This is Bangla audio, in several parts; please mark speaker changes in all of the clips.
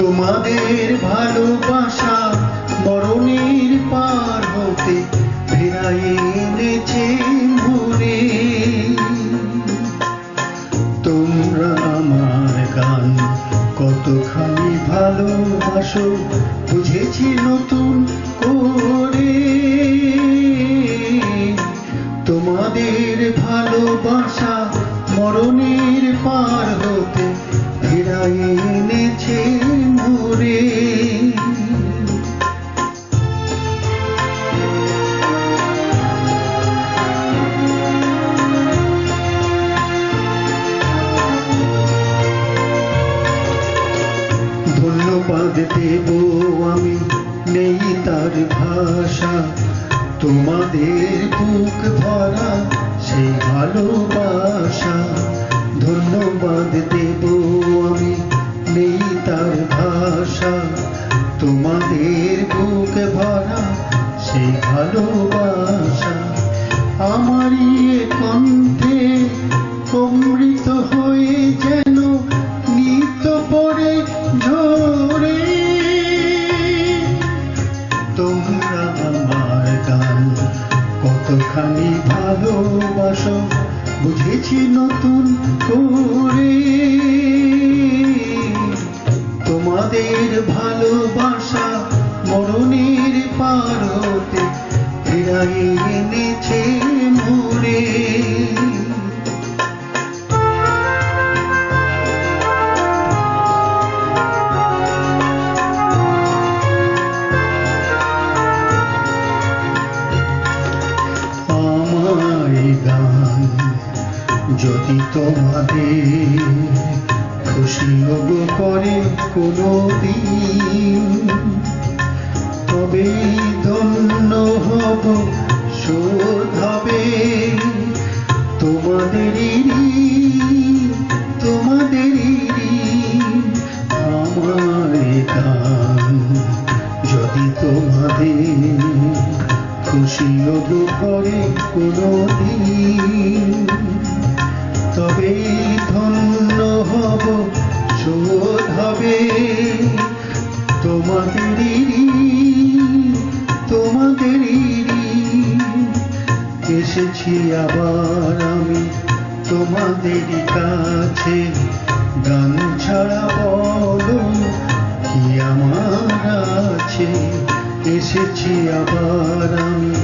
Speaker 1: তোমাদের ভালোবাসা মরণের পার হতে ফেরাই এনেছে মোরে। তোমরা আমার গান কতখানি ভালোবাসো বুঝেছি নতুন করে। তোমাদের ভালোবাসা মরণের পার হতে ফেরাই এনেছে মোরে। ধন্যবাদ দেব আমি নেই তার ভাষা, তোমাদের বুক ভরা সেই ভালোবাসা। ধন্যবাদ দেব আমি নেই তার ভাষা, তোমাদের বুক ভরা সেই ভালোবাসা। আমারই কণ্ঠে অমৃত হয়ে যেন নিত পড়ে ঝরে। তোমরা আমার গান কতখানি ভালোবাসো বুঝেছি নতুন করে। তোমাদের ভালোবাসা মরণের পার হতে ফিরাই এনেছে মোরে। যদি তোমাদের খুশি হব করে কোনো দিন, তবে ধন্য হব শোধ হবে তোমাদেরই আমার গান। যদি তোমাদের খুশি হব করে কোনো দিন, তবে ধন্য হব শোধ হবে তোমাদেরই। এসেছি আবার আমি তোমাদের কাছে, গান ছাড়া বলো কি আমার আছে। এসেছি আবার আমি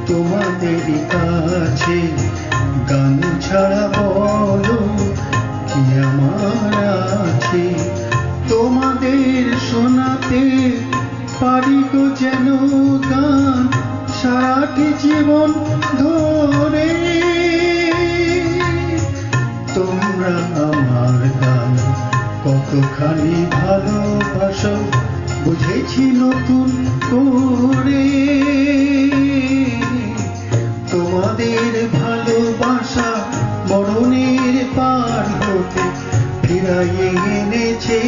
Speaker 1: তোমাদের কাছে, গান ছাড়া বলো কি আমার আছে। তোমাদের শোনাতে পারি গো যেন গান সারাটি জীবন ধরে। তোমরা আমার গান কতখানি ভালোবাসো বুঝেছি নতুন করে। তোমাদের ভালোবাসা মরণের পার হতে ফিরাই এনেছে